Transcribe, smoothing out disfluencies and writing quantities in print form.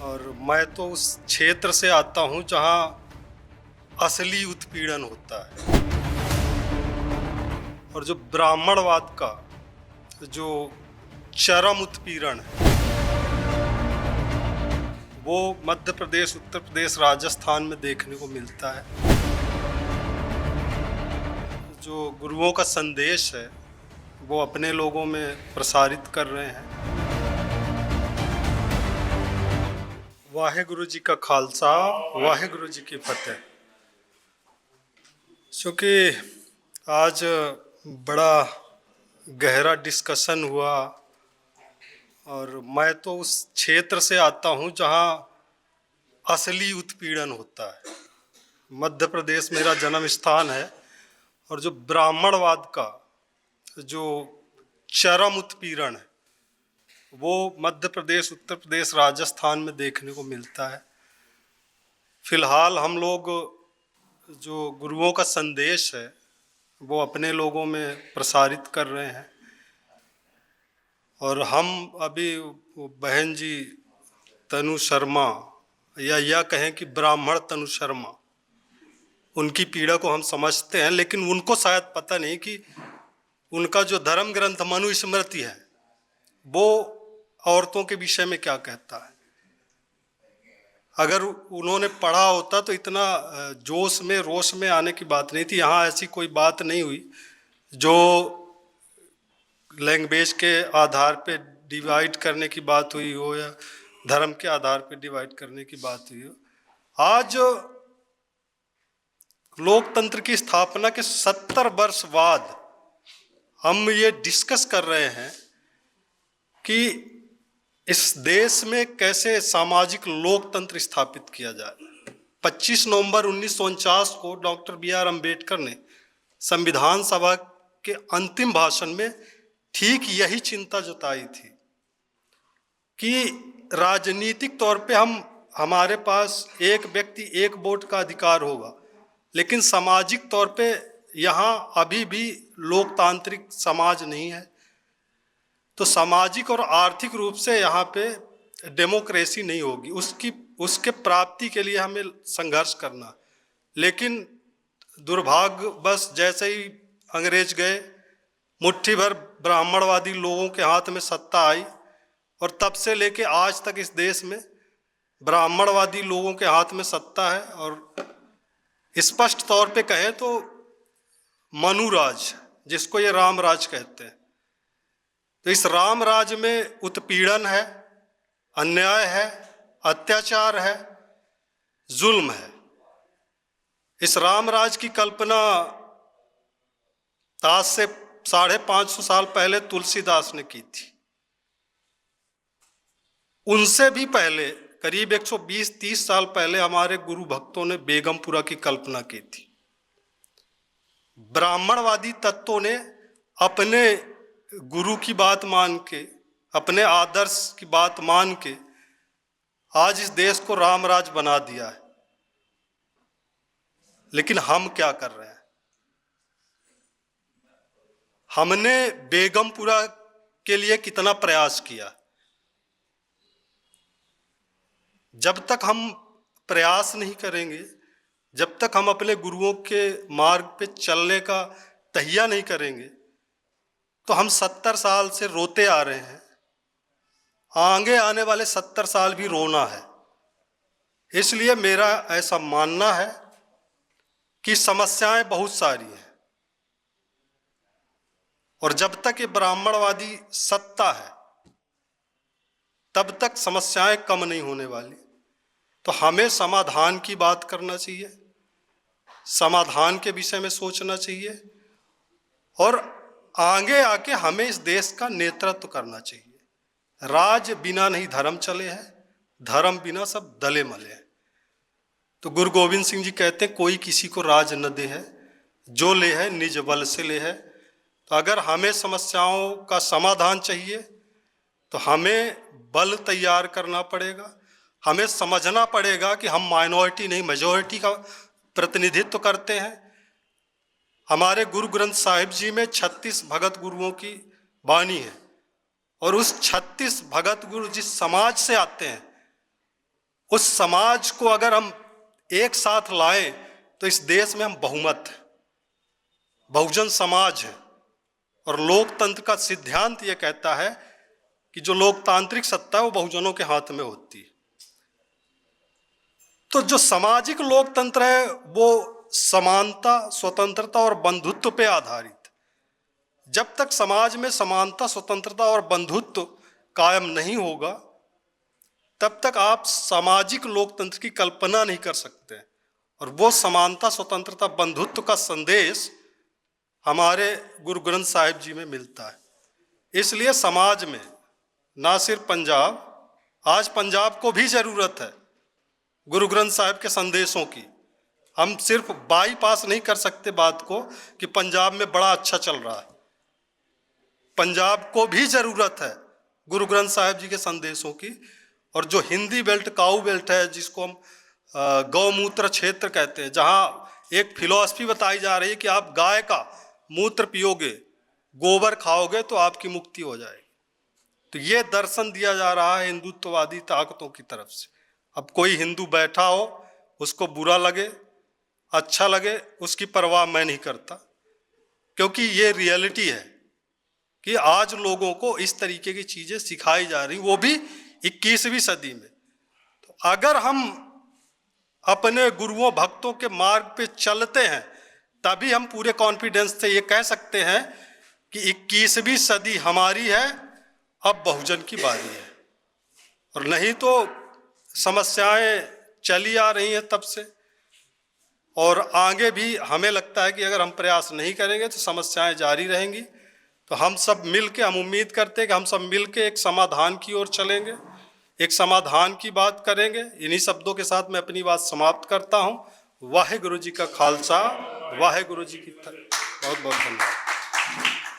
और मैं तो उस क्षेत्र से आता हूं जहां असली उत्पीड़न होता है। और जो ब्राह्मणवाद का जो चरम उत्पीड़न है वो मध्य प्रदेश, उत्तर प्रदेश, राजस्थान में देखने को मिलता है। जो गुरुओं का संदेश है वो अपने लोगों में प्रसारित कर रहे हैं। वाहेगुरु जी का खालसा, वाहेगुरु जी की फतेह। क्योंकि आज बड़ा गहरा डिस्कशन हुआ और मैं तो उस क्षेत्र से आता हूं जहां असली उत्पीड़न होता है। मध्य प्रदेश मेरा जन्म स्थान है और जो ब्राह्मणवाद का जो चरम उत्पीड़न है वो मध्य प्रदेश, उत्तर प्रदेश, राजस्थान में देखने को मिलता है। फिलहाल हम लोग जो गुरुओं का संदेश है वो अपने लोगों में प्रसारित कर रहे हैं। और हम अभी बहन जी तनु शर्मा या कहें कि ब्राह्मण तनु शर्मा, उनकी पीड़ा को हम समझते हैं, लेकिन उनको शायद पता नहीं कि उनका जो धर्म ग्रंथ मनुस्मृति है वो औरतों के विषय में क्या कहता है। अगर उन्होंने पढ़ा होता तो इतना जोश में रोश में आने की बात नहीं थी। यहाँ ऐसी कोई बात नहीं हुई जो लैंग्वेज के आधार पे डिवाइड करने की बात हुई हो या धर्म के आधार पे डिवाइड करने की बात हुई हो। आज लोकतंत्र की स्थापना के 70 वर्ष बाद हम ये डिस्कस कर रहे हैं कि इस देश में कैसे सामाजिक लोकतंत्र स्थापित किया जाए। 25 नवंबर 1949 को डॉक्टर बी.आर. अम्बेडकर ने संविधान सभा के अंतिम भाषण में ठीक यही चिंता जताई थी कि राजनीतिक तौर पे हमारे पास एक व्यक्ति एक वोट का अधिकार होगा, लेकिन सामाजिक तौर पे यहाँ अभी भी लोकतांत्रिक समाज नहीं है। तो सामाजिक और आर्थिक रूप से यहाँ पे डेमोक्रेसी नहीं होगी। उसके प्राप्ति के लिए हमें संघर्ष करना। लेकिन दुर्भाग्यवश जैसे ही अंग्रेज गए, मुट्ठी भर ब्राह्मणवादी लोगों के हाथ में सत्ता आई और तब से लेके आज तक इस देश में ब्राह्मणवादी लोगों के हाथ में सत्ता है। और स्पष्ट तौर पे कहें तो मनुराज, जिसको ये रामराज कहते हैं, तो इस रामराज में उत्पीड़न है, अन्याय है, अत्याचार है, जुल्म है। इस रामराज की कल्पना आज से 550 साल पहले तुलसीदास ने की थी। उनसे भी पहले करीब 120-30 साल पहले हमारे गुरु भक्तों ने बेगमपुरा की कल्पना की थी। ब्राह्मणवादी तत्वों ने अपने गुरु की बात मान के, अपने आदर्श की बात मान के आज इस देश को रामराज बना दिया है। लेकिन हम क्या कर रहे हैं? हमने बेगमपुरा के लिए कितना प्रयास किया। जब तक हम प्रयास नहीं करेंगे, जब तक हम अपने गुरुओं के मार्ग पे चलने का तहिया नहीं करेंगे, तो हम 70 साल से रोते आ रहे हैं। आगे आने वाले 70 साल भी रोना है। इसलिए मेरा ऐसा मानना है कि समस्याएं बहुत सारी हैं और जब तक ये ब्राह्मणवादी सत्ता है तब तक समस्याएं कम नहीं होने वाली। तो हमें समाधान की बात करना चाहिए, समाधान के विषय में सोचना चाहिए और आगे आके हमें इस देश का नेतृत्व करना चाहिए। राज बिना नहीं धर्म चले हैं, धर्म बिना सब दले मले हैं। तो गुरु गोविंद सिंह जी कहते हैं, कोई किसी को राज न दे है, जो ले है निज बल से ले है। तो अगर हमें समस्याओं का समाधान चाहिए तो हमें बल तैयार करना पड़ेगा। हमें समझना पड़ेगा कि हम माइनॉरिटी नहीं मेजॉरिटी का प्रतिनिधित्व करते हैं। हमारे गुरु ग्रंथ साहिब जी में 36 भगत गुरुओं की वाणी है और उस 36 भगत गुरु जिस समाज से आते हैं उस समाज को अगर हम एक साथ लाएं तो इस देश में हम बहुमत है, बहुजन समाज है। और लोकतंत्र का सिद्धांत यह कहता है कि जो लोकतांत्रिक सत्ता है वो बहुजनों के हाथ में होती है। तो जो सामाजिक लोकतंत्र है वो समानता, स्वतंत्रता और बंधुत्व पे आधारित। जब तक समाज में समानता, स्वतंत्रता और बंधुत्व कायम नहीं होगा तब तक आप सामाजिक लोकतंत्र की कल्पना नहीं कर सकते। और वो समानता, स्वतंत्रता, बंधुत्व का संदेश हमारे गुरु ग्रंथ साहिब जी में मिलता है। इसलिए समाज में ना सिर्फ पंजाब, आज पंजाब को भी जरूरत है गुरु ग्रंथ साहिब के संदेशों की। हम सिर्फ बाईपास नहीं कर सकते बात को कि पंजाब में बड़ा अच्छा चल रहा है। पंजाब को भी जरूरत है गुरु ग्रंथ साहिब जी के संदेशों की। और जो हिंदी बेल्ट, काऊ बेल्ट है, जिसको हम गौमूत्र क्षेत्र कहते हैं, जहाँ एक फिलॉसफी बताई जा रही है कि आप गाय का मूत्र पियोगे, गोबर खाओगे तो आपकी मुक्ति हो जाएगी। तो ये दर्शन दिया जा रहा है हिंदुत्ववादी ताकतों की तरफ से। अब कोई हिंदू बैठा हो, उसको बुरा लगे, अच्छा लगे, उसकी परवाह मैं नहीं करता, क्योंकि ये रियलिटी है कि आज लोगों को इस तरीके की चीजें सिखाई जा रही, वो भी 21वीं सदी में। तो अगर हम अपने गुरुओं, भक्तों के मार्ग पे चलते हैं तभी हम पूरे कॉन्फिडेंस से ये कह सकते हैं कि 21वीं सदी हमारी है, अब बहुजन की बारी है। और नहीं तो समस्याएं चली आ रही हैं तब से, और आगे भी हमें लगता है कि अगर हम प्रयास नहीं करेंगे तो समस्याएं जारी रहेंगी। तो हम सब मिलके, हम उम्मीद करते हैं कि हम सब मिलके एक समाधान की ओर चलेंगे, एक समाधान की बात करेंगे। इन्हीं शब्दों के साथ मैं अपनी बात समाप्त करता हूँ। वाहे गुरु जी का खालसा, वाहे गुरु जी की बहुत बहुत धन्यवाद।